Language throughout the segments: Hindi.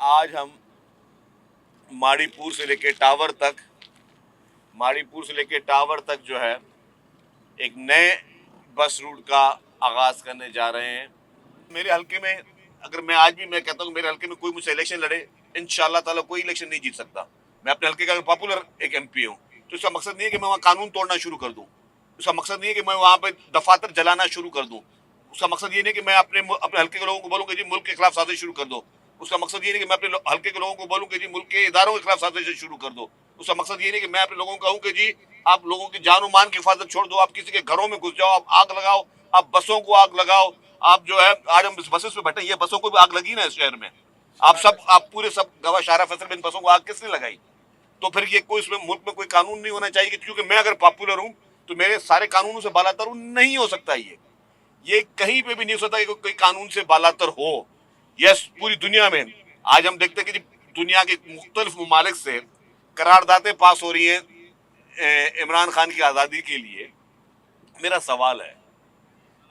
आज हम माड़ीपुर से लेके टावर तक जो है एक नए बस रूट का आगाज करने जा रहे हैं। मेरे हल्के में अगर मैं आज भी मैं कहता हूँ मेरे हल्के में कोई मुझसे इलेक्शन लड़े, इंशाल्लाह ताला कोई इलेक्शन नहीं जीत सकता। मैं अपने हल्के का पॉपुलर एक एमपी हूँ, तो इसका मकसद नहीं है कि मैं वहाँ कानून तोड़ना शुरू कर दूँ। उसका मकसद नहीं है कि मैं वहाँ पे दफातर जलाना शुरू कर दूँ। उसका मकसद ये नहीं कि मैं अपने अपने हल्के के लोगों को बोलूँ कि जी मुल्क के खिलाफ साजिश शुरू कर दो। उसका मकसद ये नहीं कि मैं अपने हल्के के लोगों को बोलूँ कि जी मुल्क के इदारों के खिलाफ साजिश शुरू कर दो। उसका मकसद ये नहीं कि मैं अपने लोगों को कहूँ कि जी आप लोगों की जान मान की हिफाजत छोड़ दो, आप किसी के घरों में घुस जाओ, आप आग लगाओ, आप बसों को आग लगाओ। आप जो है आज हम इस बसेस पे बैठे, ये बसों को भी आग लगी ना इस शहर में। आप पूरे सब गवाह शारा फैसल में इन बसों को आग किसने लगाई? तो फिर ये कोई इसमें मुल्क में कोई कानून नहीं होना चाहिए क्योंकि मैं अगर पॉपुलर हूं तो मेरे सारे कानूनों से बालातर हूं? नहीं हो सकता ये कहीं पे भी नहीं हो सकता कि कोई कानून से बालातर हो। यस, पूरी दुनिया में आज हम देखते हैं कि दुनिया के मुख्तलिफ ममालिक से करारदादें पास हो रही हैं इमरान खान की आज़ादी के लिए। मेरा सवाल है,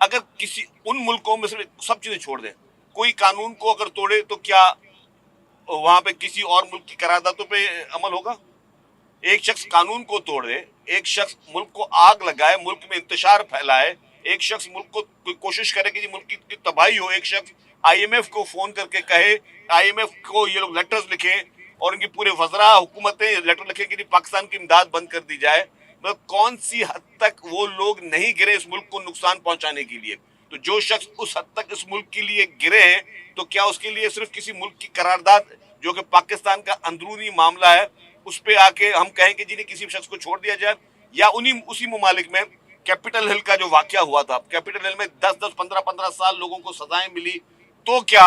अगर किसी उन मुल्कों में से सब चीजें छोड़ दें, कोई कानून को अगर तोड़े तो क्या वहां पे किसी और मुल्क की करारदादों पे अमल होगा? एक शख्स कानून को तोड़े, एक शख्स मुल्क को आग लगाए, मुल्क में इंतशार फैलाए, एक शख्स मुल्क को कोशिश करे कि मुल्क की तबाही हो, एक शख्स आईएमएफ को फोन करके कहे, आईएमएफ को ये लोग लेटर्स लिखें और उनकी पूरे वजरा हुकूमतें लेटर लिखे कि पाकिस्तान की इमदाद बंद कर दी जाए। मतलब कौन सी हद तक वो लोग नहीं गिरे इस मुल्क को नुकसान पहुंचाने के लिए? तो जो शख्स उस हद तक इस मुल्क के लिए गिरे हैं तो क्या उसके लिए सिर्फ किसी मुल्क की करारदाद जो कि पाकिस्तान का अंदरूनी मामला है उस पे आके हम कहें कि जी किसी शख्स को छोड़ दिया जाए? या उसी ममालिक में कैपिटल हिल का जो वाकया हुआ था, कैपिटल हिल में 10-10 15-15 साल लोगों को सजाएं मिली, तो क्या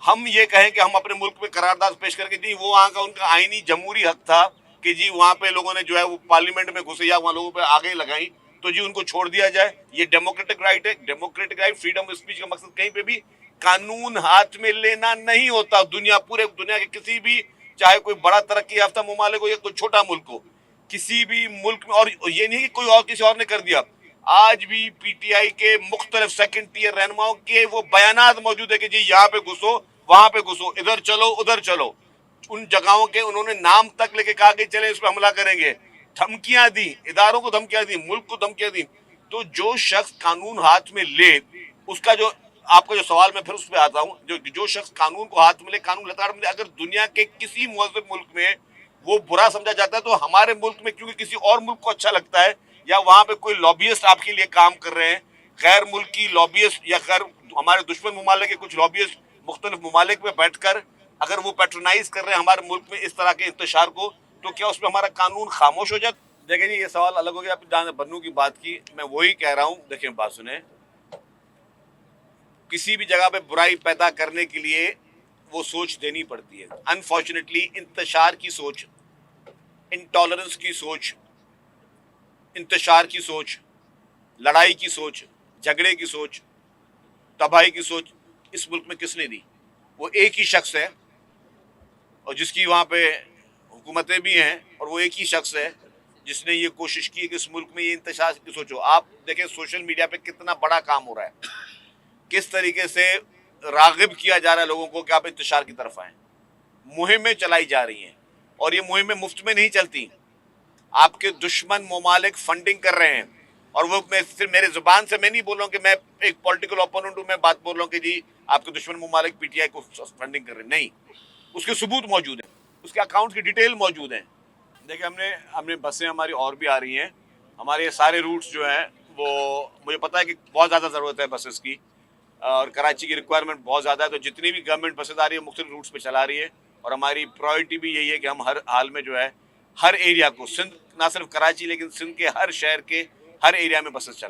हम ये कहें कि हम अपने मुल्क में करारदाद पेश करके जी वो वहां का उनका आईनी जमहूरी हक था कि जी वहां पे लोगों ने जो है वो पार्लियामेंट में घुसे या वहां लोगों पे आगे लगाई, तो जी उनको छोड़ दिया जाए? ये डेमोक्रेटिक राइट है। Democratic right, freedom of speech का मकसद कहीं पे भी कानून हाथ में लेना नहीं होता। पूरे दुनिया के किसी भी, चाहे कोई बड़ा तरक्की याफ्ता ममालिक हो या कोई छोटा मुल्क हो, किसी भी मुल्क में, और ये नहीं कि कोई और किसी और ने कर दिया, आज भी पीटीआई के मुख्तलिफ सेकंड टियर रहनुमाओं के वो बयानात मौजूद है कि जी यहाँ पे घुसो, वहां पे घुसो, इधर चलो उधर चलो। उन जगहों के उन्होंने नाम तक लेके कहा कि चले इस पर हमला करेंगे, धमकियां दी, इदारों को धमकियां दी, मुल्क को धमकियां दी। तो जो शख्स कानून हाथ में ले, उसका जो आपका जो सवाल, मैं फिर उस पर आता हूँ, जो शख्स कानून को हाथ में ले, कानून लताड़ में ले, अगर दुनिया के किसी मुहज़्ज़ब मुल्क में वो बुरा समझा जाता है तो हमारे मुल्क में क्योंकि किसी और मुल्क को अच्छा लगता है, या वहां पे कोई लॉबियस्ट आपके लिए काम कर रहे हैं, गैर मुल्की लॉबियस्ट या गैर हमारे दुश्मन ममालिक के कुछ लॉबियस्ट मुख्तलिफ ममालिक में बैठकर अगर वो पैट्रोनाइज कर रहे हैं हमारे मुल्क में इस तरह के इंतशार को, तो क्या उसमें हमारा कानून खामोश हो जाता? देखिए जी, ये सवाल अलग हो गया। आप जान बन्नू की बात की, मैं वही कह रहा हूँ। देखिए बात सुने, किसी भी जगह पे बुराई पैदा करने के लिए वो सोच देनी पड़ती है। अनफॉर्चुनेटली इंतशार की सोच, इंटॉलरेंस की सोच, इंतशार की सोच, लड़ाई की सोच, झगड़े की सोच, तबाही की सोच इस मुल्क में किसने दी? वो एक ही शख्स है, और जिसकी वहाँ पे हुकूमतें भी हैं, और वो एक ही शख्स है जिसने ये कोशिश की कि इस मुल्क में ये इंतशार की सोचो। आप देखें सोशल मीडिया पे कितना बड़ा काम हो रहा है, किस तरीके से रागिब किया जा रहा है लोगों को कि आप इंतशार की तरफ आएँ। मुहिमें चलाई जा रही हैं, और ये मुहिमें मुफ्त में नहीं चलती। आपके दुश्मन ममालिक फंडिंग कर रहे हैं, और वो मैं सिर्फ मेरे जुबान से मैं नहीं बोल रहा हूँ कि मैं एक पॉलिटिकल ओपोनेंट हूँ, मैं बात बोल रहा हूँ कि जी आपके दुश्मन ममालिक पीटीआई को फंडिंग कर रहे हैं। नहीं, उसके सबूत मौजूद हैं, उसके अकाउंट की डिटेल मौजूद हैं। देखिए हमने बसें हमारी और भी आ रही हैं, हमारे सारे रूट्स जो हैं वो, मुझे पता है कि बहुत ज़्यादा ज़रूरत है बसेस की, और कराची की रिक्वायरमेंट बहुत ज़्यादा है, तो जितनी भी गवर्नमेंट बसेस आ रही है मुख्तलिफ रूट्स पे चला रही है, और हमारी प्रायोरिटी भी यही है कि हम हर हाल में जो है हर एरिया को, सिंध ना सिर्फ कराची लेकिन सिंध के हर शहर के हर एरिया में बसेस चला